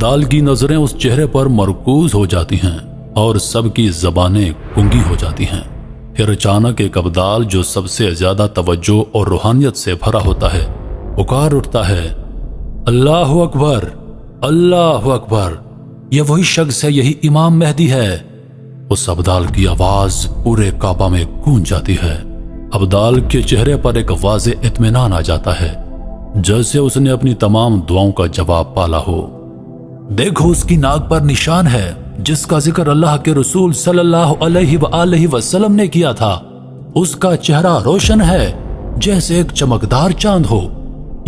अब्दाल की नजरें उस चेहरे पर मरकूज हो जाती हैं और सबकी जबानें गुंगी हो जाती हैं। फिर अचानक एक अब्दाल जो सबसे ज्यादा तवज्जो और रूहानियत से भरा होता है पुकार उठता है, अल्लाह अकबर, अल्लाह अकबर, यह वही शख्स है, यही इमाम मेहदी है। उस अब्दाल की आवाज पूरे काबा में गूंज जाती है। अब्दाल के चेहरे पर एक वाज़े इत्मीनान आ जाता है, जैसे उसने अपनी तमाम दुआओं का जवाब पाला हो। देखो, उसकी नाक पर निशान है जिसका जिक्र अल्लाह के रसूल सल्लल्लाहु अलैहि वसल्लम ने किया था। उसका चेहरा रोशन है जैसे एक चमकदार चांद हो।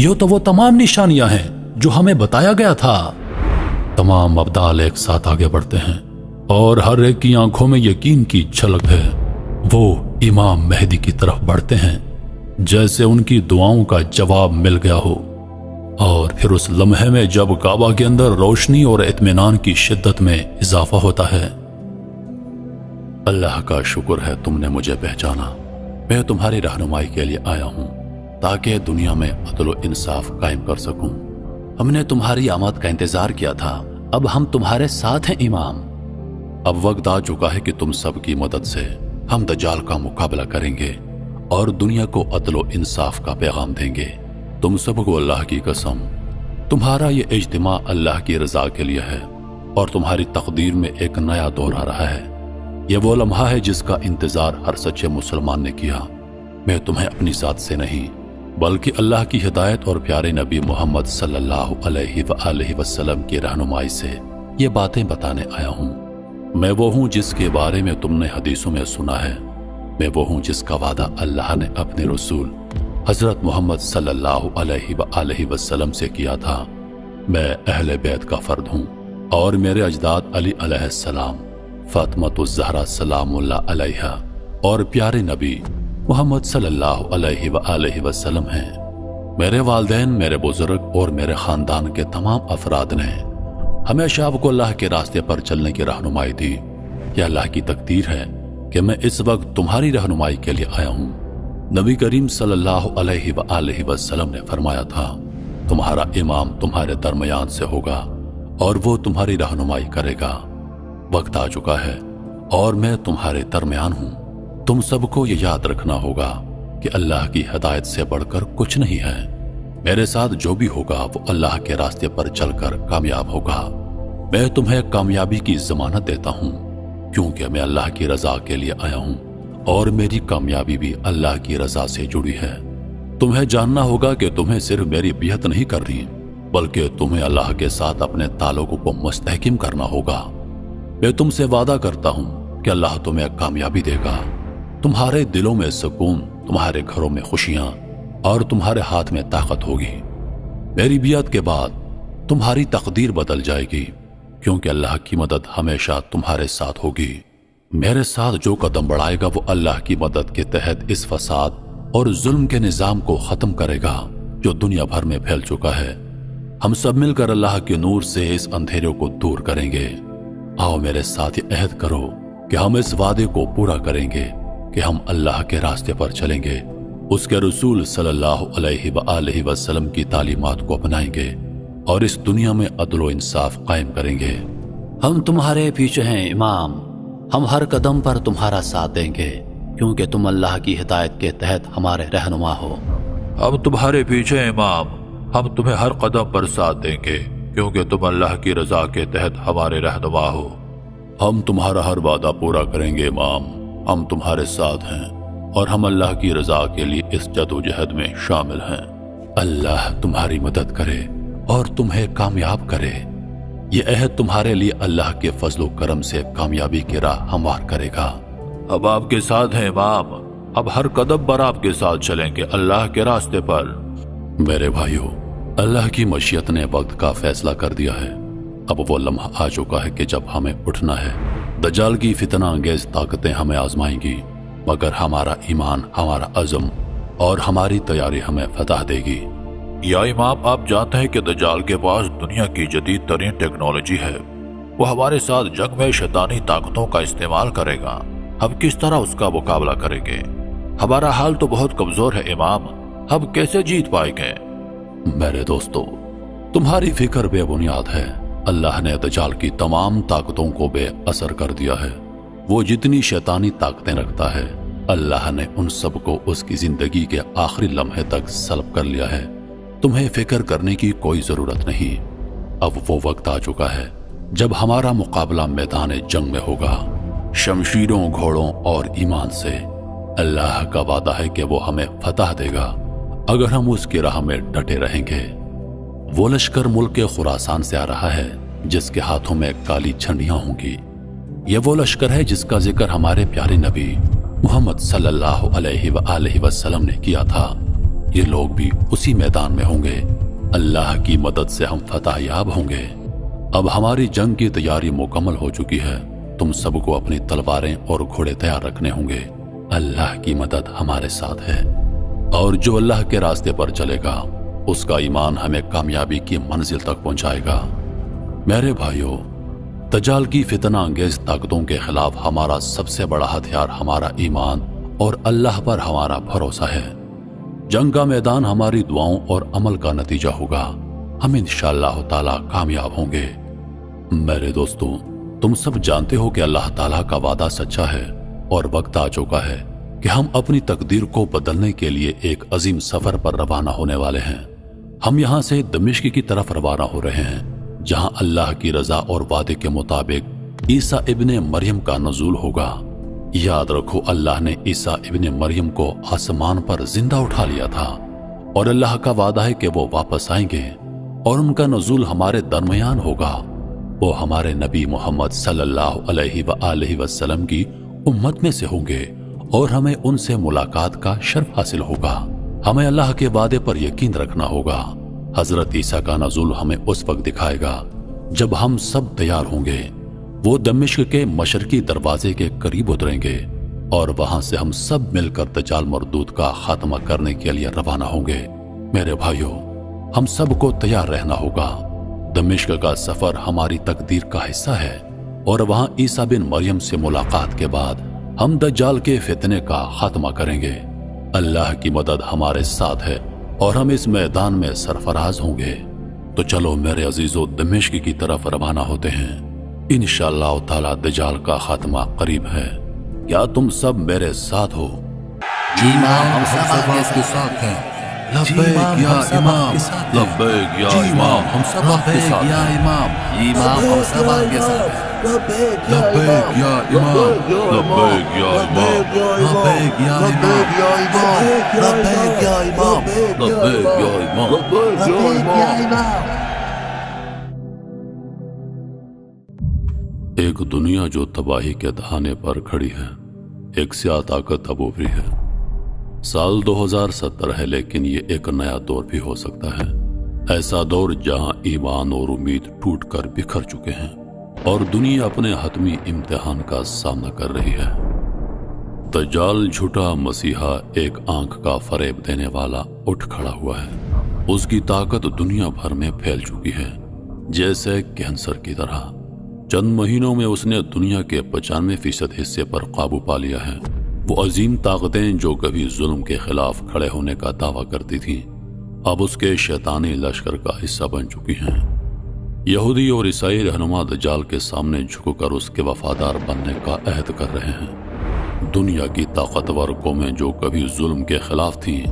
यो तो वो तमाम निशानियां हैं जो हमें बताया गया था। तमाम अब्दाल एक साथ आगे बढ़ते हैं और हर एक की आंखों में यकीन की झलक है। वो इमाम मेहदी की तरफ बढ़ते हैं जैसे उनकी दुआओं का जवाब मिल गया हो। और फिर उस लम्हे में जब काबा के अंदर रोशनी और इत्मीनान की शिद्दत में इजाफा होता है। अल्लाह का शुक्र है तुमने मुझे पहचाना। मैं तुम्हारी रहनुमाई के लिए आया हूं ताकि दुनिया में अदल व इंसाफ कायम कर सकूं। हमने तुम्हारी आमद का इंतजार किया था, अब हम तुम्हारे साथ हैं इमाम। अब वक्त आ चुका है कि तुम सबकी मदद से हम दज्जाल का मुकाबला करेंगे और दुनिया को अदल व इंसाफ का पैगाम देंगे। तुम सबको अल्लाह की कसम, तुम्हारा ये इज्तिमा अल्लाह की रजा के लिए है और तुम्हारी तकदीर में एक नया दौर आ रहा है। यह वो लम्हा है जिसका इंतजार हर सच्चे मुसलमान ने किया। मैं तुम्हें अपनी जात से नहीं बल्कि अल्लाह की हिदायत और प्यारे नबी मोहम्मद सल्लल्लाहु अलैहि वसल्लम की रहनुमाई से ये बातें बताने आया हूँ। मैं वो हूँ जिसके बारे में तुमने हदीसों में सुना है। मैं वो हूँ जिसका वादा अल्लाह ने अपने रसूल हजरत मोहम्मद सल्लल्लाहु अलैहि वसल्लम से किया था। मैं अहले बैत का फर्द हूँ और मेरे अजदाद अली अलैहिस्सलाम, फातिमतुज़ ज़हरा सलामुल्लाह अलैहा और प्यारे नबी मोहम्मद सल्लल्लाहु अलैहि वसल्लम हैं। मेरे वालिदैन, मेरे बुजुर्ग और मेरे खानदान के तमाम अफराद ने हमेशा आपको अल्लाह के रास्ते पर चलने की रहनुमाई दी। यह अल्लाह की तकदीर है कि मैं इस वक्त तुम्हारी रहनुमाई के लिए आया हूँ। नबी करीम सल्लल्लाहु अलैहि वसल्लम ने फरमाया था, तुम्हारा इमाम तुम्हारे दरमियान से होगा और वो तुम्हारी रहनुमाई करेगा। वक्त आ चुका है और मैं तुम्हारे दरमियान हूँ। तुम सबको ये याद रखना होगा कि अल्लाह की हिदायत से बढ़कर कुछ नहीं है। मेरे साथ जो भी होगा वो अल्लाह के रास्ते पर चलकर कामयाब होगा। मैं तुम्हें कामयाबी की जमानत देता हूँ क्योंकि मैं अल्लाह की रजा के लिए आया हूँ और मेरी कामयाबी भी अल्लाह की रजा से जुड़ी है। तुम्हें जानना होगा कि तुम्हें सिर्फ मेरी बियत नहीं करनी बल्कि तुम्हें अल्लाह के साथ अपने ताल्लुक को मुस्तहकिम करना होगा। मैं तुमसे वादा करता हूँ कि अल्लाह तुम्हें कामयाबी देगा। तुम्हारे दिलों में सुकून, तुम्हारे घरों में खुशियां और तुम्हारे हाथ में ताकत होगी। मेरी बियत के बाद तुम्हारी तकदीर बदल जाएगी क्योंकि अल्लाह की मदद हमेशा तुम्हारे साथ होगी। मेरे साथ जो कदम बढ़ाएगा वो अल्लाह की मदद के तहत इस फसाद और जुल्म के निजाम को खत्म करेगा जो दुनिया भर में फैल चुका है। हम सब मिलकर अल्लाह के नूर से इस अंधेरे को दूर करेंगे। आओ मेरे साथ ये अहद करो कि हम इस वादे को पूरा करेंगे कि हम अल्लाह के रास्ते पर चलेंगे, उसके रसूल सल्लल्लाहु अलैहि वसल्लम की तालीमात को अपनाएंगे और इस दुनिया में अदल व इंसाफ कायम करेंगे। हम तुम्हारे पीछे हैं इमाम, हम हर कदम पर तुम्हारा साथ देंगे क्योंकि तुम अल्लाह की हिदायत के तहत हमारे रहनुमा हो। हम तुम्हारे पीछे हैं इमाम, हम तुम्हें हर कदम पर साथ देंगे क्योंकि तुम अल्लाह की रजा के तहत हमारे रहनुमा हो। हम तुम्हारा हर वादा पूरा करेंगे इमाम, हम तुम्हारे साथ हैं और हम अल्लाह की रजा के लिए इस जदोजहद में शामिल हैं। अल्लाह तुम्हारी मदद करे और तुम्हें कामयाब करे। ये अहद तुम्हारे लिए अल्लाह के फजलो करम से कामयाबी की राह हमवार करेगा। अब आपके साथ हैं इमाम, अब हर कदम पर आपके साथ चलेंगे अल्लाह के रास्ते पर। मेरे भाइयों, अल्लाह की मशीयत ने वक्त का फैसला कर दिया है। अब वो लम्हा आ चुका है कि जब हमें उठना है। दज्जाल की फितना अंगेज ताकतें हमें आजमाएंगी मगर हमारा ईमान, हमारा अज़म और हमारी तैयारी हमें फतह देगी। या इमाम, आप जानते हैं कि दज्जाल के पास दुनिया की जदीद तरीन टेक्नोलॉजी है। वो हमारे साथ जंग में शैतानी ताकतों का इस्तेमाल करेगा। हम किस तरह उसका मुकाबला करेंगे? हमारा हाल तो बहुत कमजोर है इमाम, हम कैसे जीत पाएंगे? मेरे दोस्तों, तुम्हारी फिक्र बेबुनियाद है। اللہ نے دجال کی تمام طاقتوں کو بے اثر کر دیا ہے۔ وہ جتنی شیطانی طاقتیں رکھتا ہے اللہ نے ان سب کو اس کی زندگی کے آخری لمحے تک سلب کر لیا ہے۔ تمہیں فکر کرنے کی کوئی ضرورت نہیں۔ اب وہ وقت آ چکا ہے جب ہمارا مقابلہ میدان جنگ میں ہوگا، شمشیروں، گھوڑوں اور ایمان سے۔ اللہ کا وعدہ ہے کہ وہ ہمیں فتح دے گا اگر ہم اس کی راہ میں ڈٹے رہیں گے۔ وہ لشکر ملک خراسان سے آ رہا ہے جس کے ہاتھوں میں کالی جھنڈیاں ہوں گی۔ یہ وہ لشکر ہے جس کا ذکر ہمارے پیارے نبی محمد صلی اللہ علیہ وآلہ وسلم نے کیا تھا۔ یہ لوگ بھی اسی میدان میں ہوں گے۔ اللہ کی مدد سے ہم فتح یاب ہوں گے۔ اب ہماری جنگ کی تیاری مکمل ہو چکی ہے۔ تم سب کو اپنی تلواریں اور گھوڑے تیار رکھنے ہوں گے۔ اللہ کی مدد ہمارے ساتھ ہے، اور جو اللہ کے راستے پر چلے گا اس کا ایمان ہمیں کامیابی کی منزل تک پہنچائے گا۔ میرے بھائیوں، دجال کی فتنہ انگیز طاقتوں کے خلاف ہمارا سب سے بڑا ہتھیار ہمارا ایمان اور اللہ پر ہمارا بھروسہ ہے۔ جنگ کا میدان ہماری دعاؤں اور عمل کا نتیجہ ہوگا۔ ہم انشاءاللہ تعالی کامیاب ہوں گے۔ میرے دوستوں، تم سب جانتے ہو کہ اللہ تعالیٰ کا وعدہ سچا ہے اور وقت آ چکا ہے کہ ہم اپنی تقدیر کو بدلنے کے لیے ایک عظیم سفر پر روانہ ہونے والے ہیں۔ ہم یہاں سے دمشق کی طرف روانہ ہو رہے ہیں، جہاں اللہ کی رضا اور وعدے کے مطابق عیسیٰ ابن مریم کا نزول ہوگا۔ یاد رکھو، اللہ نے عیسیٰ ابن مریم کو آسمان پر زندہ اٹھا لیا تھا، اور اللہ کا وعدہ ہے کہ وہ واپس آئیں گے اور ان کا نزول ہمارے درمیان ہوگا۔ وہ ہمارے نبی محمد صلی اللہ علیہ وآلہ وسلم کی امت میں سے ہوں گے اور ہمیں ان سے ملاقات کا شرف حاصل ہوگا۔ ہمیں اللہ کے وعدے پر یقین رکھنا ہوگا۔ حضرت عیسیٰ کا نزول ہمیں اس وقت دکھائے گا جب ہم سب تیار ہوں گے۔ وہ دمشق کے مشرقی دروازے کے قریب اتریں گے اور وہاں سے ہم سب مل کر دجال مردود کا خاتمہ کرنے کے لیے روانہ ہوں گے۔ میرے بھائیوں، ہم سب کو تیار رہنا ہوگا۔ دمشق کا سفر ہماری تقدیر کا حصہ ہے، اور وہاں عیسیٰ بن مریم سے ملاقات کے بعد ہم دجال کے فتنے کا خاتمہ کریں گے۔ اللہ کی مدد ہمارے ساتھ ہے اور ہم اس میدان میں سرفراز ہوں گے۔ تو چلو میرے عزیزو، دمشق کی طرف روانہ ہوتے ہیں۔ انشاءاللہ تعالی دجال کا خاتمہ قریب ہے۔ کیا تم سب میرے ساتھ ہو؟ ہم سب آپ کے ساتھ ہیں۔ لبیک یا امام، لبیک یا امام، ہم سب آپ کے ساتھ ہیں۔ امام ہم سب آپ کے ساتھ ہیں۔ لبیک یا امام، لبیک یا امام، لبیک یا امام، لبیک یا امام، لبیک یا امام، لبیک یا امام۔ ایک دنیا جو تباہی کے دہانے پر کھڑی ہے، ایک سیاہ طاقت اب ابھری ہے۔ سال 2070 ہے، لیکن یہ ایک نیا دور بھی ہو سکتا ہے۔ ایسا دور جہاں ایمان اور امید ٹوٹ کر بکھر چکے ہیں اور دنیا اپنے حتمی امتحان کا سامنا کر رہی ہے۔ دجال جھوٹا مسیحا، ایک آنکھ کا فریب دینے والا، اٹھ کھڑا ہوا ہے۔ اس کی طاقت دنیا بھر میں پھیل چکی ہے، جیسے کینسر کی طرح۔ چند مہینوں میں اس نے دنیا کے 95% حصے پر قابو پا لیا ہے۔ وہ عظیم طاقتیں جو کبھی ظلم کے خلاف کھڑے ہونے کا دعویٰ کرتی تھیں، اب اس کے شیطانی لشکر کا حصہ بن چکی ہیں۔ یہودی اور عیسائی رہنما دجال کے سامنے جھک کر اس کے وفادار بننے کا عہد کر رہے ہیں۔ دنیا کی طاقتور قومیں جو کبھی ظلم کے خلاف تھیں،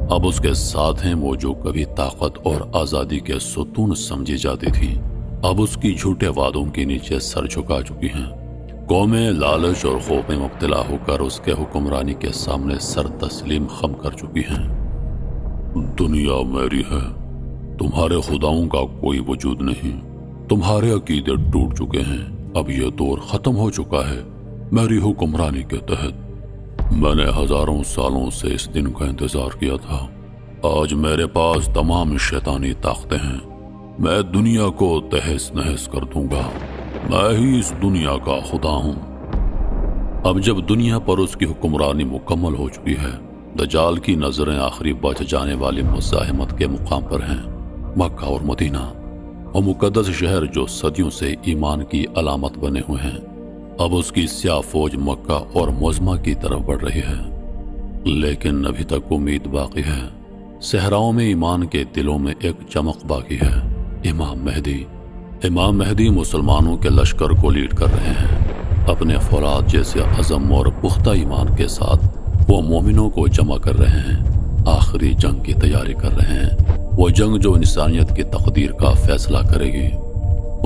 اب اس کے ساتھ ہیں۔ وہ جو کبھی طاقت اور آزادی کے ستون سمجھی جاتی تھی، اب اس کی جھوٹے وعدوں کے نیچے سر جھکا چکی ہیں۔ قومیں لالچ اور خوف میں مبتلا ہو کر اس کے حکمرانی کے سامنے سر تسلیم خم کر چکی ہیں۔ دنیا میری ہے، تمہارے خداؤں کا کوئی وجود نہیں، تمہارے عقیدے ٹوٹ چکے ہیں، اب یہ دور ختم ہو چکا ہے۔ میری حکمرانی کے تحت میں نے ہزاروں سالوں سے اس دن کا انتظار کیا تھا۔ آج میرے پاس تمام شیطانی طاقتیں ہیں۔ میں دنیا کو تہس نہس کر دوں گا۔ میں ہی اس دنیا کا خدا ہوں۔ اب جب دنیا پر اس کی حکمرانی مکمل ہو چکی ہے، دجال کی نظریں آخری بچ جانے والی مزاحمت کے مقام پر ہیں، مکہ اور مدینہ، وہ مقدس شہر جو صدیوں سے ایمان کی علامت بنے ہوئے ہیں۔ اب اس کی سیاہ فوج مکہ اور مزمہ کی طرف بڑھ رہی ہے، لیکن ابھی تک امید باقی ہے۔ صحراؤں میں ایمان کے دلوں میں ایک چمک باقی ہے۔ امام مہدی امام مہدی مسلمانوں کے لشکر کو لیڈ کر رہے ہیں۔ اپنے فولاد جیسے عزم اور پختہ ایمان کے ساتھ وہ مومنوں کو جمع کر رہے ہیں، آخری جنگ کی تیاری کر رہے ہیں، وہ جنگ جو انسانیت کی تقدیر کا فیصلہ کرے گی۔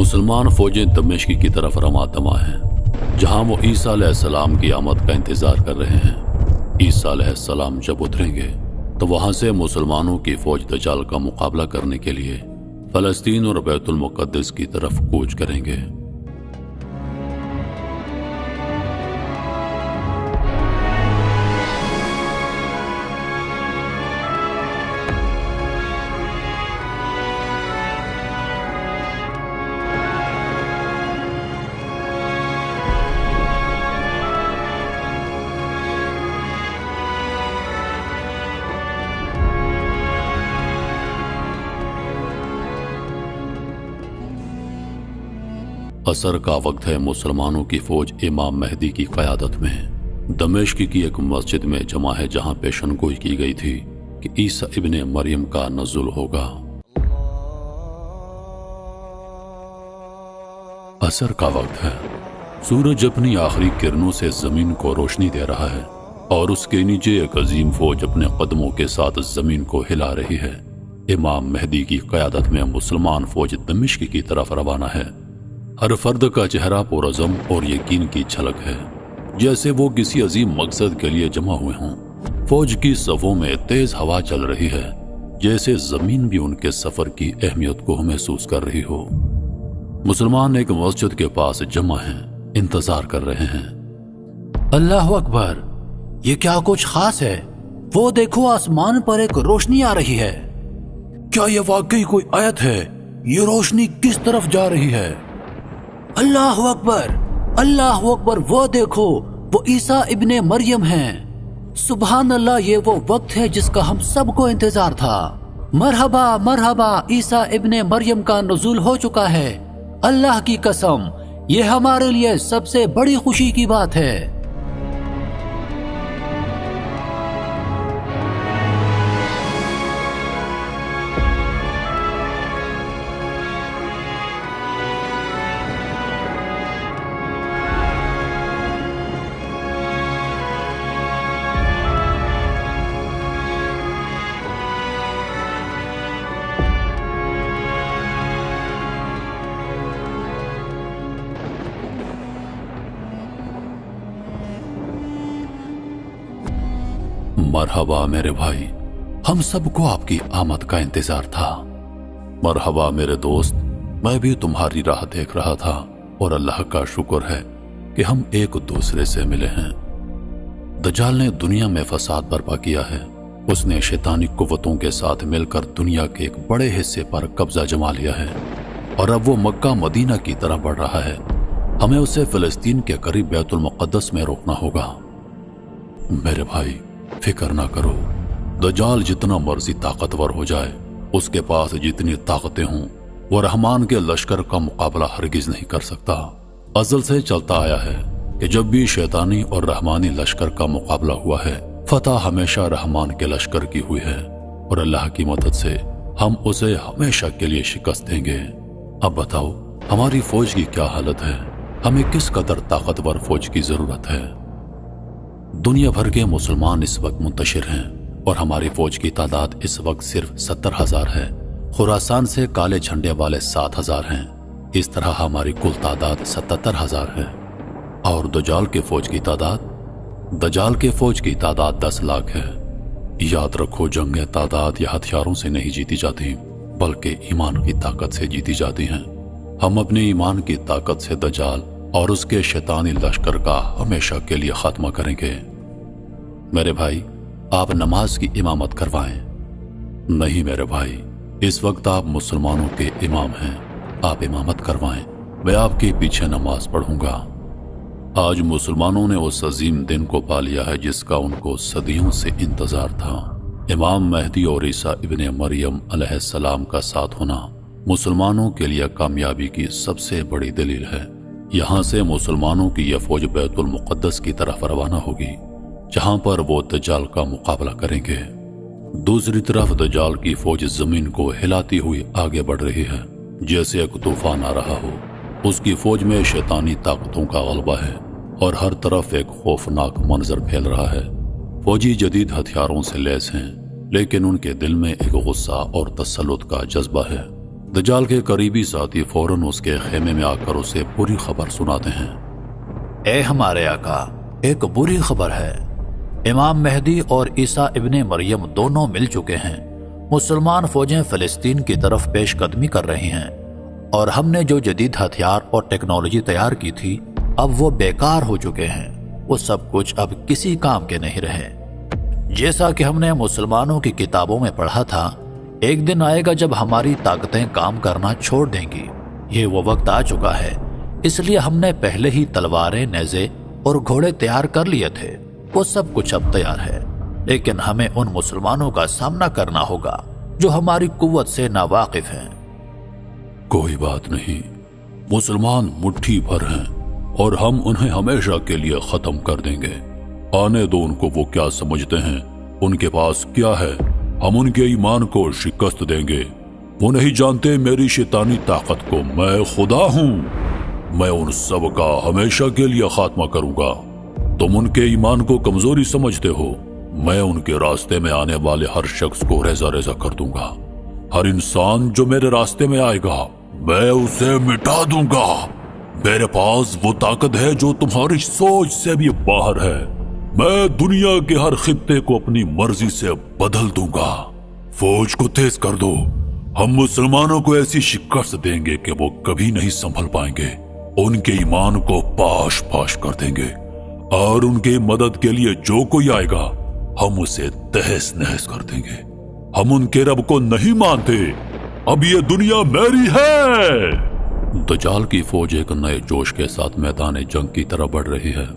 مسلمان فوجیں دمشق کی طرف رواں دماں ہیں، جہاں وہ عیسیٰ علیہ السلام کی آمد کا انتظار کر رہے ہیں۔ عیسیٰ علیہ السلام جب اتریں گے تو وہاں سے مسلمانوں کی فوج دجال کا مقابلہ کرنے کے لیے فلسطین اور بیت المقدس کی طرف کوچ کریں گے۔ عصر کا وقت ہے، مسلمانوں کی فوج امام مہدی کی قیادت میں دمشق کی ایک مسجد میں جمع ہے، جہاں پیشن گوئی کی گئی تھی کہ عیسیٰ ابن مریم کا نزول ہوگا۔ عصر کا وقت ہے، سورج اپنی آخری کرنوں سے زمین کو روشنی دے رہا ہے اور اس کے نیچے ایک عظیم فوج اپنے قدموں کے ساتھ زمین کو ہلا رہی ہے۔ امام مہدی کی قیادت میں مسلمان فوج دمشق کی طرف روانہ ہے۔ ہر فرد کا چہرہ پرعزم اور یقین کی جھلک ہے، جیسے وہ کسی عظیم مقصد کے لیے جمع ہوئے ہوں۔ فوج کی صفوں میں تیز ہوا چل رہی ہے، جیسے زمین بھی ان کے سفر کی اہمیت کو محسوس کر رہی ہو۔ مسلمان ایک مسجد کے پاس جمع ہیں، انتظار کر رہے ہیں۔ اللہ اکبر، یہ کیا کچھ خاص ہے؟ وہ دیکھو، آسمان پر ایک روشنی آ رہی ہے۔ کیا یہ واقعی کوئی آیت ہے؟ یہ روشنی کس طرف جا رہی ہے؟ اللہ اکبر، اللہ اکبر، وہ دیکھو، وہ عیسیٰ ابن مریم ہیں۔ سبحان اللہ، یہ وہ وقت ہے جس کا ہم سب کو انتظار تھا۔ مرحبا مرحبا، عیسیٰ ابن مریم کا نزول ہو چکا ہے۔ اللہ کی قسم، یہ ہمارے لیے سب سے بڑی خوشی کی بات ہے۔ مرحبا میرے بھائی، ہم سب کو آپ کی آمد کا انتظار تھا۔ مرحبا میرے دوست، میں بھی تمہاری راہ دیکھ رہا تھا اور اللہ کا شکر ہے کہ ہم ایک دوسرے سے ملے ہیں۔ دجال نے دنیا میں فساد برپا کیا ہے۔ اس نے شیطانی قوتوں کے ساتھ مل کر دنیا کے ایک بڑے حصے پر قبضہ جما لیا ہے اور اب وہ مکہ مدینہ کی طرف بڑھ رہا ہے۔ ہمیں اسے فلسطین کے قریب بیت المقدس میں روکنا ہوگا۔ میرے بھائی، فکر نہ کرو، دجال جتنا مرضی طاقتور ہو جائے، اس کے پاس جتنی طاقتیں ہوں، وہ رحمان کے لشکر کا مقابلہ ہرگز نہیں کر سکتا۔ ازل سے چلتا آیا ہے کہ جب بھی شیطانی اور رحمانی لشکر کا مقابلہ ہوا ہے، فتح ہمیشہ رحمان کے لشکر کی ہوئی ہے اور اللہ کی مدد سے ہم اسے ہمیشہ کے لیے شکست دیں گے۔ اب بتاؤ، ہماری فوج کی کیا حالت ہے؟ ہمیں کس قدر طاقتور فوج کی ضرورت ہے؟ دنیا بھر کے مسلمان اس وقت منتشر ہیں اور ہماری فوج کی تعداد اس وقت صرف 70,000 ہے۔ خراسان سے کالے جھنڈے والے 7,000 ہیں۔ اس طرح ہماری کل تعداد 77,000 ہے۔ اور دجال کے فوج کی تعداد 10 لاکھ ہے۔ یاد رکھو، جنگیں تعداد یا ہتھیاروں سے نہیں جیتی جاتی، بلکہ ایمان کی طاقت سے جیتی جاتی ہیں۔ ہم اپنے ایمان کی طاقت سے دجال اور اس کے شیطانی لشکر کا ہمیشہ کے لیے خاتمہ کریں گے۔ میرے بھائی، آپ نماز کی امامت کروائیں۔ نہیں میرے بھائی، اس وقت آپ مسلمانوں کے امام ہیں، آپ امامت کروائیں، میں آپ کے پیچھے نماز پڑھوں گا۔ آج مسلمانوں نے اس عظیم دن کو پا لیا ہے جس کا ان کو صدیوں سے انتظار تھا۔ امام مہدی اور عیسیٰ ابن مریم علیہ السلام کا ساتھ ہونا مسلمانوں کے لیے کامیابی کی سب سے بڑی دلیل ہے۔ یہاں سے مسلمانوں کی یہ فوج بیت المقدس کی طرف روانہ ہوگی، جہاں پر وہ دجال کا مقابلہ کریں گے۔ دوسری طرف دجال کی فوج زمین کو ہلاتی ہوئی آگے بڑھ رہی ہے۔ जैसे एक तूफान आ रहा हो। उसकी फौज में शैतानी ताकतों का गलबा है और हर तरफ एक खौफनाक मंजर फैल रहा है। फौजी जदीद हथियारों से लैस हैं, लेकिन उनके दिल में एक गुस्सा और तसल्लुत का जज्बा है। दज्जाल के करीबी साथी फौरन उसके खेमे में आकर उसे बुरी खबर सुनाते हैं। ए हमारे आका, एक बुरी खबर है। इमाम मेहदी और ईसा इब्ने मरियम दोनों मिल चुके हैं। मुसलमान फौजें फिलिस्तीन की तरफ पेशकदमी कर रही हैं और हमने जो जदीद हथियार और टेक्नोलॉजी तैयार की थी अब वो बेकार हो चुके हैं। वो सब कुछ अब किसी काम के नहीं रहे। जैसा कि हमने मुसलमानों की किताबों में पढ़ा था, एक दिन आएगा जब हमारी ताकतें काम करना छोड़ देंगी। ये वो वक्त आ चुका है, इसलिए हमने पहले ही तलवारें, नेज़े और घोड़े तैयार कर लिए थे। वो सब कुछ अब तैयार है, लेकिन हमें उन मुसलमानों का सामना करना होगा जो हमारी कुव्वत से नावाकिफ हैं। कोई बात नहीं, मुसलमान मुट्ठी भर हैं और हम उन्हें हमेशा के लिए खत्म कर देंगे। आने दो उनको, वो क्या समझते हैं, उनके पास क्या है। हम उनके ईमान को शिकस्त देंगे। वो नहीं जानते मेरी शैतानी ताकत को। मैं खुदा हूं। मैं उन सब का हमेशा के लिए खात्मा करूंगा। तुम उनके ईमान को कमजोरी समझते हो। मैं उनके रास्ते में आने वाले हर शख्स को रेजा रेजा कर दूंगा। हर इंसान जो मेरे रास्ते में आएगा मैं उसे मिटा दूंगा। मेरे पास वो ताकत है जो तुम्हारी सोच से भी बाहर है। मैं दुनिया के हर खित्ते को अपनी मर्जी से बदल दूंगा। फौज को तेज कर दो। हम मुसलमानों को ऐसी शिकस्त देंगे कि वो कभी नहीं संभल पाएंगे। उनके ईमान को पाश पाश कर देंगे और उनकी मदद के लिए जो कोई आएगा हम उसे तहस नहस कर देंगे। हम उनके रब को नहीं मानते। अब ये दुनिया मेरी है। दज्जाल की फौज एक नए जोश के साथ मैदान जंग की तरफ बढ़ रही है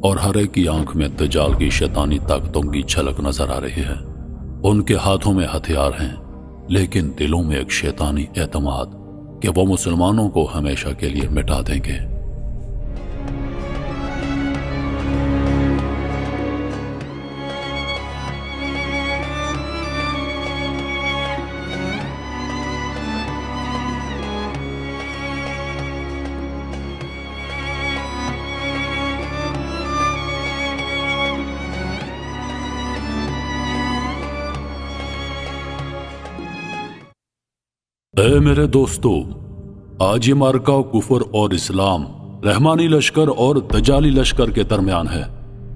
और हर एक की आंख में दज्जाल की शैतानी ताकतों की झलक नजर आ रही है। उनके हाथों में हथियार हैं, लेकिन दिलों में एक शैतानी एतमाद कि वो मुसलमानों को हमेशा के लिए मिटा देंगे। ऐ मेरे दोस्तों, आज ये मार्का कुफर और इस्लाम, रहमानी लश्कर और दज्जाली लश्कर के दरमियान है।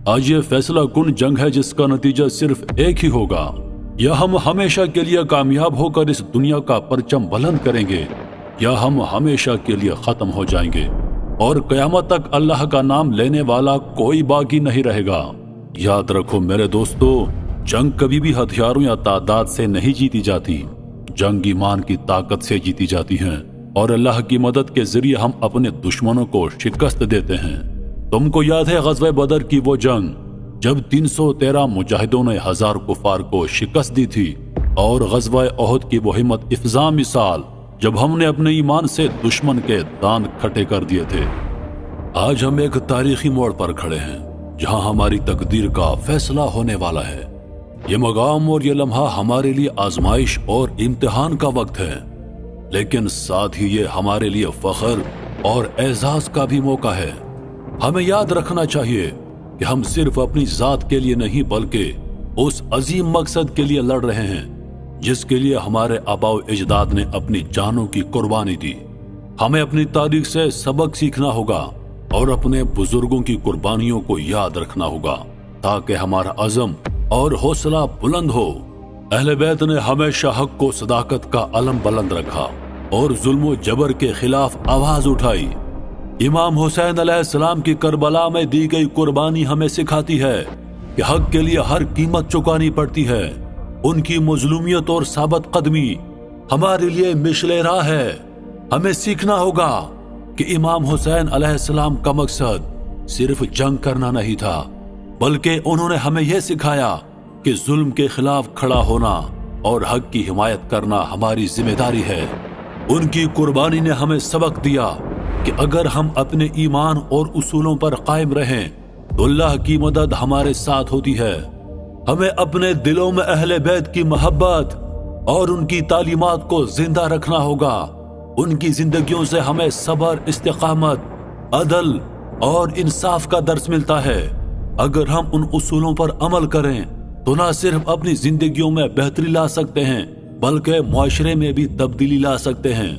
आज ये फैसला कुन जंग है जिसका नतीजा सिर्फ एक ही होगा। या हम हमेशा के लिए कामयाब होकर इस दुनिया का परचम बुलंद करेंगे या हम हमेशा के लिए खत्म हो जाएंगे और कयामत तक अल्लाह का नाम लेने वाला कोई बाकी नहीं रहेगा। याद रखो मेरे दोस्तों, जंग कभी भी हथियारों या तादाद से नहीं जीती जाती। जंग ईमान की ताकत से जीती जाती हैं और अल्लाह की मदद के जरिए हम अपने दुश्मनों को शिकस्त देते हैं। तुमको याद है ग़ज़वा बदर की वो जंग जब 313 मुजाहिदों ने 1000 कुफार को शिकस्त दी थी, और ग़ज़वा ओहद की वो हिम्मत इफ़्ज़ा मिसाल जब हमने अपने ईमान से दुश्मन के दांत खट्टे कर दिए थे। आज हम एक तारीखी मोड़ पर खड़े हैं जहां हमारी तकदीर का फैसला होने वाला है। ये मकाम और ये लम्हा हमारे लिए आजमाइश और इम्तिहान का वक्त है, लेकिन साथ ही ये हमारे लिए फख्र और एजाज का भी मौका है। हमें याद रखना चाहिए कि हम सिर्फ अपनी जात के लिए नहीं बल्कि उस अजीम मकसद के लिए लड़ रहे हैं जिसके लिए हमारे आबाओ अजदाद ने अपनी जानों की कुर्बानी दी। हमें अपनी तारीख से सबक सीखना होगा और अपने बुजुर्गों की कुर्बानियों को याद रखना होगा ताकि हमारा अज़म और हौसला बुलंद हो। अहले बैत ने हमेशा हक को सदाकत का अलम बुलंद रखा और जुल्म जबर के खिलाफ आवाज उठाई। इमाम हुसैन अलैहिस्सलाम की करबला में दी गई कुर्बानी हमें सिखाती है कि हक के लिए हर कीमत चुकानी पड़ती है। उनकी मजलूमियत और साबत कदमी हमारे लिए मिशले राह है। हमें सीखना होगा कि इमाम हुसैन अलैहिस्सलाम का मकसद सिर्फ जंग करना नहीं था, बल्कि उन्होंने हमें यह सिखाया कि जुल्म के खिलाफ खड़ा होना और हक की हिमायत करना हमारी जिम्मेदारी है। उनकी कुर्बानी ने हमें सबक दिया कि अगर हम अपने ईमान और उसूलों पर कायम रहें तो अल्लाह की मदद हमारे साथ होती है। हमें अपने दिलों में अहले बैत की मोहब्बत और उनकी तालीमात को जिंदा रखना होगा ان کی زندگیوں سے ہمیں صبر، استقامت، عدل اور انصاف کا درس ملتا ہے۔ اگر ہم ان اصولوں پر عمل کریں تو نہ صرف اپنی زندگیوں میں بہتری لا سکتے ہیں بلکہ معاشرے میں بھی تبدیلی لا سکتے ہیں۔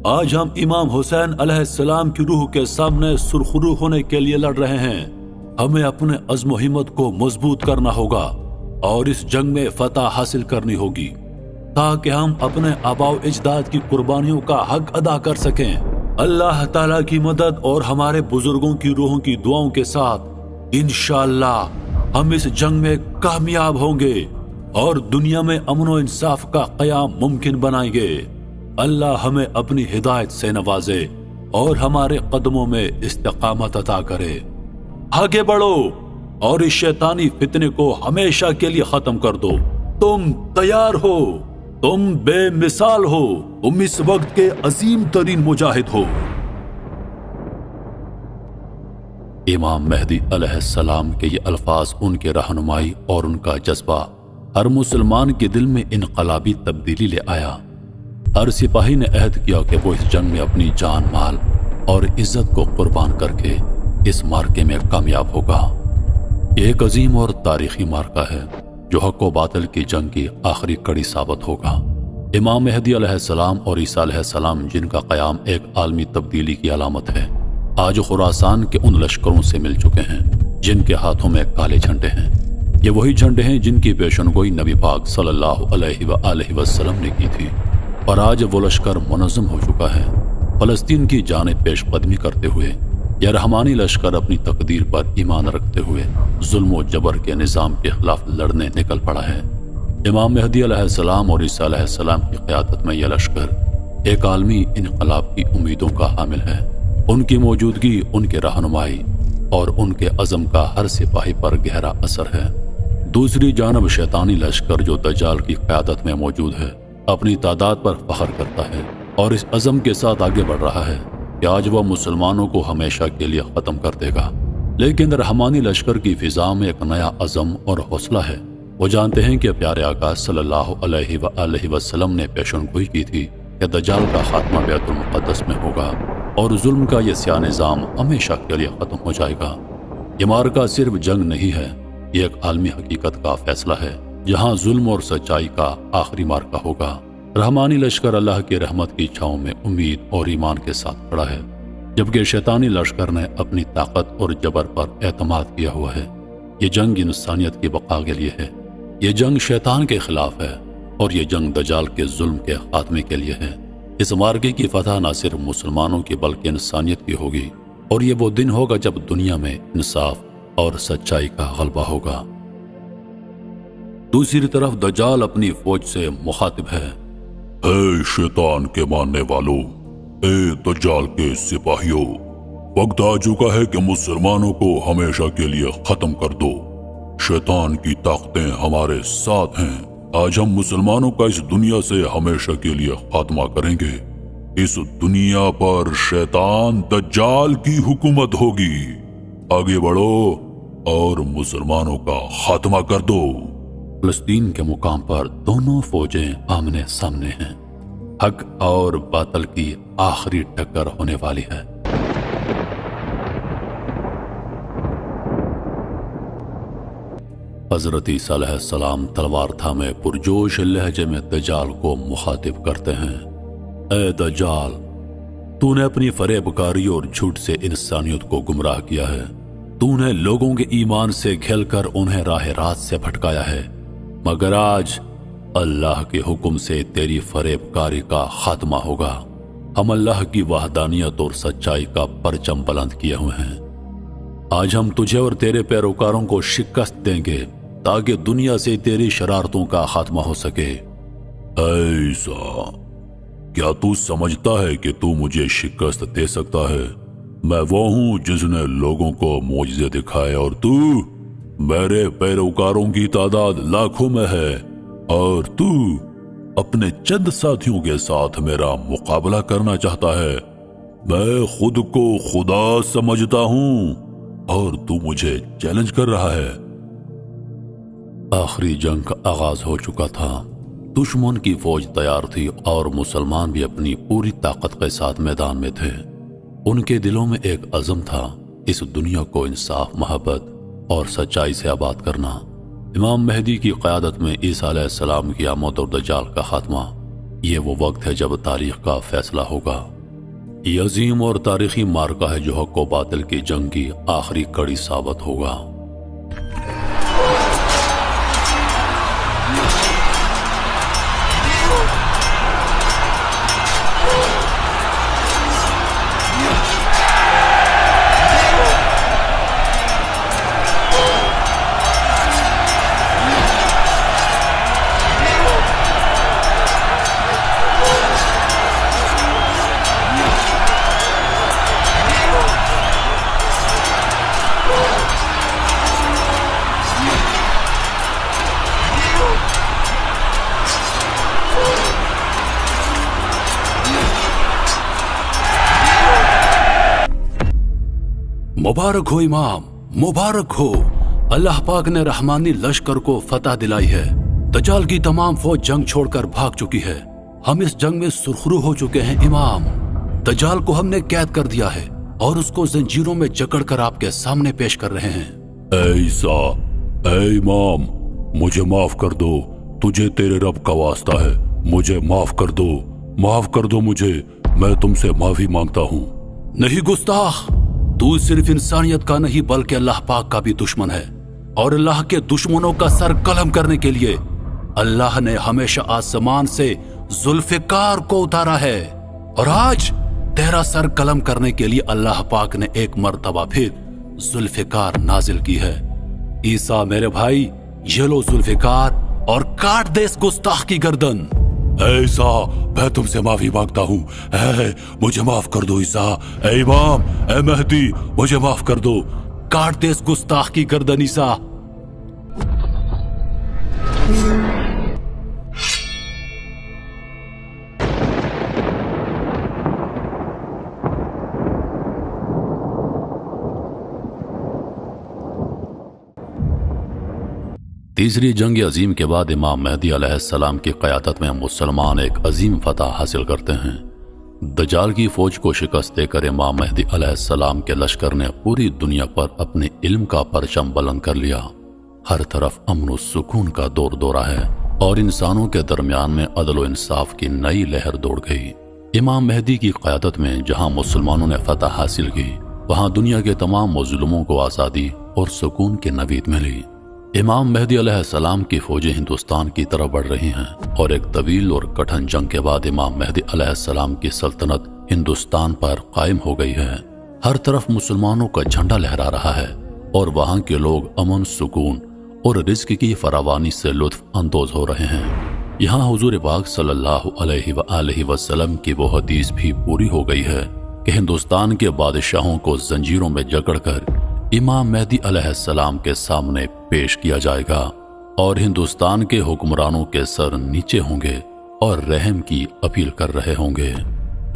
آج ہم امام حسین علیہ السلام کی روح کے سامنے سرخرو ہونے کے لیے لڑ رہے ہیں۔ ہمیں اپنے عزم و ہمت کو مضبوط کرنا ہوگا اور اس جنگ میں فتح حاصل کرنی ہوگی تاکہ ہم اپنے آباء و اجداد کی قربانیوں کا حق ادا کر سکیں۔ اللہ تعالیٰ کی مدد اور ہمارے بزرگوں کی روحوں کی دعاؤں کے ساتھ انشاءاللہ ہم اس جنگ میں کامیاب ہوں گے اور دنیا میں امن و انصاف کا قیام ممکن بنائیں گے۔ اللہ ہمیں اپنی ہدایت سے نوازے اور ہمارے قدموں میں استقامت عطا کرے۔ آگے بڑھو اور اس شیطانی فتنے کو ہمیشہ کے لیے ختم کر دو۔ تم تیار ہو، تم بے مثال ہو، تم اس وقت کے عظیم ترین مجاہد ہو۔ امام مہدی علیہ السلام کے یہ الفاظ، ان کے رہنمائی اور ان کا جذبہ ہر مسلمان کے دل میں انقلابی تبدیلی لے آیا۔ ہر سپاہی نے عہد کیا کہ وہ اس جنگ میں اپنی جان، مال اور عزت کو قربان کر کے اس مارکے میں کامیاب ہوگا۔ یہ ایک عظیم اور تاریخی مارکہ ہے جو حق و باطل کی جنگ کی آخری کڑی ثابت ہوگا۔ امام مہدی علیہ السلام اور عیسیٰ علیہ السلام، جن کا قیام ایک عالمی تبدیلی کی علامت ہے، آج خراسان کے ان لشکروں سے مل چکے ہیں جن کے ہاتھوں میں کالے جھنڈے ہیں۔ یہ وہی جھنڈے ہیں جن کی پیشن گوئی نبی پاک صلی اللہ علیہ وآلہ وسلم نے کی تھی، اور آج وہ لشکر منظم ہو چکا ہے۔ فلسطین کی جانب پیش قدمی کرتے ہوئے یہ رحمانی لشکر اپنی تقدیر پر ایمان رکھتے ہوئے ظلم و جبر کے نظام کے خلاف لڑنے نکل پڑا ہے۔ امام مہدی علیہ السلام اور عیسیٰ علیہ السلام کی قیادت میں یہ لشکر ایک عالمی انقلاب کی امیدوں کا حامل ہے۔ ان کی موجودگی، ان کے رہنمائی اور ان کے عزم کا ہر سپاہی پر گہرا اثر ہے۔ دوسری جانب شیطانی لشکر جو دجال کی قیادت میں موجود ہے، اپنی تعداد پر فخر کرتا ہے اور اس عزم کے ساتھ آگے بڑھ رہا ہے کہ آج وہ مسلمانوں کو ہمیشہ کے لیے ختم کر دے گا۔ لیکن رحمانی لشکر کی فضا میں ایک نیا عزم اور حوصلہ ہے۔ وہ جانتے ہیں کہ پیارے آقا صلی اللہ علیہ وآلہ وسلم نے پیشن گوئی کی تھی کہ دجال کا خاتمہ بیت المقدس میں ہوگا اور ظلم کا یہ سیاہ نظام ہمیشہ کے لیے ختم ہو جائے گا۔ یہ مارکہ صرف جنگ نہیں ہے، یہ ایک عالمی حقیقت کا فیصلہ ہے جہاں ظلم اور سچائی کا آخری مارکہ ہوگا۔ رحمانی لشکر اللہ کی رحمت کی چھاؤں میں امید اور ایمان کے ساتھ کھڑا ہے، جبکہ شیطانی لشکر نے اپنی طاقت اور جبر پر اعتماد کیا ہوا ہے۔ یہ جنگ انسانیت کی بقا کے لیے ہے، یہ جنگ شیطان کے خلاف ہے اور یہ جنگ دجال کے ظلم کے خاتمے کے لیے ہے۔ اس مارکے کی فتح نہ صرف مسلمانوں کی بلکہ انسانیت کی ہوگی، اور یہ وہ دن ہوگا جب دنیا میں انصاف اور سچائی کا غلبہ ہوگا۔ دوسری طرف دجال اپنی فوج سے مخاطب ہے۔ اے شیطان کے ماننے والوں، اے دجال کے سپاہیوں، وقت آ چکا ہے کہ مسلمانوں کو ہمیشہ کے لیے ختم کر دو۔ شیطان کی طاقتیں ہمارے ساتھ ہیں۔ آج ہم مسلمانوں کا اس دنیا سے ہمیشہ کے لیے خاتمہ کریں گے۔ اس دنیا پر شیطان دجال کی حکومت ہوگی۔ آگے بڑھو اور مسلمانوں کا خاتمہ کر دو۔ فلسطین کے مقام پر دونوں فوجیں آمنے سامنے ہیں۔ حق اور باطل کی آخری ٹکر ہونے والی ہے۔ حضرت عیسیٰ علیہ السلام تلوار تھامے پرجوش لہجے میں دجال کو مخاطب کرتے ہیں۔ اے دجال، تو نے اپنی فریب کاری اور جھوٹ سے انسانیت کو گمراہ کیا ہے۔ تو نے لوگوں کے ایمان سے کھیل کر انہیں راہ راست سے بھٹکایا ہے، مگر آج اللہ کے حکم سے تیری فریب کاری کا خاتمہ ہوگا۔ ہم اللہ کی وحدانیت اور سچائی کا پرچم بلند کیے ہوئے ہیں۔ آج ہم تجھے اور تیرے پیروکاروں کو شکست دیں گے تاکہ دنیا سے تیری شرارتوں کا خاتمہ ہو سکے۔ اے عیسیٰ، کیا تو سمجھتا ہے کہ تو مجھے شکست دے سکتا ہے؟ میں وہ ہوں جس نے لوگوں کو معجزے دکھائے، اور تو میرے پیروکاروں کی تعداد لاکھوں میں ہے، اور تو اپنے چند ساتھیوں کے ساتھ میرا مقابلہ کرنا چاہتا ہے۔ میں خود کو خدا سمجھتا ہوں اور تو مجھے چیلنج کر رہا ہے۔ آخری جنگ کا آغاز ہو چکا تھا۔ दुश्मन की फौज तैयार थी और मुसलमान भी अपनी पूरी ताकत के साथ मैदान में थे। उनके दिलों में एक अज़म था, इस दुनिया को इंसाफ, मोहब्बत और सच्चाई से आबाद करना। इमाम मेहदी की क़यादत में ईसा अलैहिस्सलाम की आमद और दज्जाल का खात्मा, ये वो वक्त है जब तारीख का फैसला होगा। ये अजीम और तारीखी मार्का है जो हक़ व बातिल की जंग की आखिरी कड़ी साबित होगा। मुबारक हो इमाम, मुबारक हो। अल्लाह पाक ने रहमानी लश्कर को फतह दिलाई है। दज्जाल की तमाम फौज जंग छोड़कर भाग चुकी है। हम इस जंग में सुरखरू हो चुके हैं इमाम। दज्जाल को हमने कैद कर दिया है और उसको जंजीरों में जकड़कर आपके सामने पेश कर रहे हैं। ऐ ईसा, ऐ इमाम, मुझे माफ कर दो, तुझे तेरे रब का वास्ता है, मुझे माफ कर दो, माफ कर दो मुझे, मैं तुमसे माफी मांगता हूँ। नहीं गुस्ताख, तू सिर्फ इंसानियत का नहीं बल्कि अल्लाह पाक का भी दुश्मन है, और अल्लाह के दुश्मनों का सर कलम करने के लिए अल्लाह ने हमेशा आसमान से जुल्फिकार को उतारा है, और आज तेरा सर कलम करने के लिए अल्लाह पाक ने एक मर्तबा फिर जुल्फिकार नाजिल की है। ईसा मेरे भाई, ये लो जुल्फिकार और काट दे इस गुस्ताख की गर्दन। ऐसा, मैं तुमसे माफी मांगता हूँ, मुझे माफ कर दो ईसा। ऐ इमाम, ऐ मेहदी, मुझे माफ कर दो। काट दे इस गुस्ताख की गर्दन ईसा। तीसरी जंग अजीम के बाद इमाम मेहदी अलैहिस्सलाम की क़यादत में मुसलमान एक अजीम फतह हासिल करते हैं। दज्जाल की फौज को शिकस्त देकर इमाम मेहदी अलैहिस्सलाम के लश्कर ने पूरी दुनिया पर अपने इल्म का परचम बुलंद कर लिया। हर तरफ अमन और सुकून का दौर दौरा है और इंसानों के दरमियान में अदल व इंसाफ की नई लहर दौड़ गई। इमाम मेहदी की क़यादत में जहां मुसलमानों ने फतह हासिल की, वहां दुनिया के तमाम मज़लूमों को आज़ादी और सुकून की नवीद मिली। इमाम मेहदी अलैहिस्सलाम की फौजें हिंदुस्तान की तरफ बढ़ रही हैं और एक तवील और कठिन जंग के बाद इमाम मेहदी अलैहिस्सलाम की सल्तनत हिंदुस्तान पर कायम हो गई है। हर तरफ मुसलमानों का झंडा लहरा रहा है और वहां के लोग अमन, सुकून और रिज़्क़ की फरावानी से लुत्फ अंदोज हो रहे हैं। यहाँ हुजूर पाक सल्लल्लाहु अलैहि वसल्लम की वो हदीस भी पूरी हो गई है कि हिंदुस्तान के बादशाहों को जंजीरों में जकड़कर इमाम मेहदी अलैहिस्सलाम के सामने पेश किया जाएगा और हिंदुस्तान के हुक्मरानों के सर नीचे होंगे और रहम की अपील कर रहे होंगे।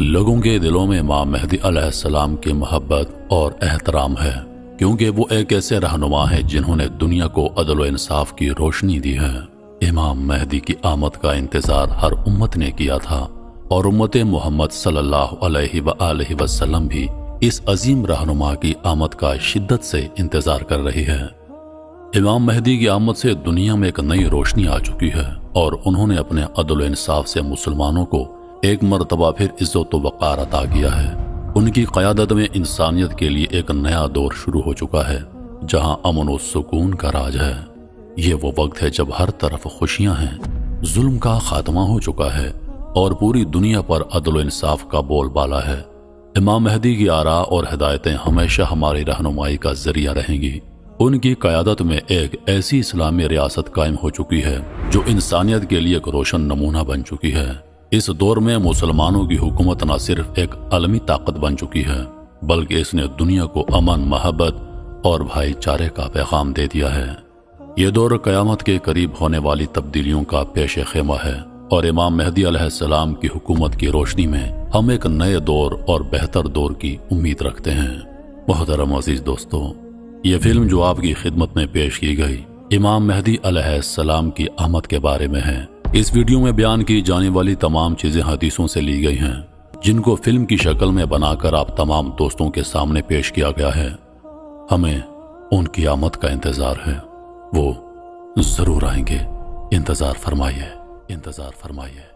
लोगों के दिलों में इमाम मेहदी अलैहिस्सलाम की मोहब्बत और एहतराम है, क्योंकि वो एक ऐसे रहनुमा है जिन्होंने दुनिया को अदल व इंसाफ की रोशनी दी है। इमाम मेहदी की आमद का इंतजार हर उम्मत ने किया था और उम्मत मोहम्मद सल्लल्लाहु अलैहि वसल्लम भी इस अजीम रहनुमा की आमद का शिद्दत से इंतजार कर रही है। इमाम मेहदी की आमद से दुनिया में एक नई रोशनी आ चुकी है और उन्होंने अपने अदल इंसाफ से मुसलमानों को एक मर्तबा फिर इज्जत व वक़ार अता किया है। उनकी क़यादत में इंसानियत के लिए एक नया दौर शुरू हो चुका है जहां अमन व सुकून का राज है। ये वो वक्त है जब हर तरफ खुशियां हैं, जुल्म का खात्मा हो चुका है और पूरी दुनिया पर अदल इंसाफ का बोलबाला है। इमाम मेहदी की आरा और हिदायतें हमेशा हमारी रहनुमाई का जरिया रहेंगी। उनकी क़यादत में एक ऐसी इस्लामी रियासत कायम हो चुकी है जो इंसानियत के लिए एक रोशन नमूना बन चुकी है। इस दौर में मुसलमानों की हुकूमत न सिर्फ एक अलमी ताकत बन चुकी है, बल्कि इसने दुनिया को अमन, मोहब्बत और भाईचारे का पैगाम दे दिया है। ये दौर क़यामत के करीब होने वाली तब्दीलियों का पेश खेमा है और इमाम मेहदी अलैहिस्सलाम की हुकूमत की रोशनी में हम एक नए दौर और बेहतर दौर की उम्मीद रखते हैं। मोहतरम अजीज दोस्तों, ये फिल्म जो आपकी खिदमत में पेश की गई इमाम मेहदी अलैहिस्सलाम की आमद के बारे में है। اس ویڈیو میں بیان کی جانے والی تمام چیزیں حدیثوں سے لی گئی ہیں، جن کو فلم کی شکل میں بنا کر آپ تمام دوستوں کے سامنے پیش کیا گیا ہے۔ ہمیں ان کی آمد کا انتظار ہے، وہ ضرور آئیں گے، انتظار فرمائیے، انتظار فرمائیے۔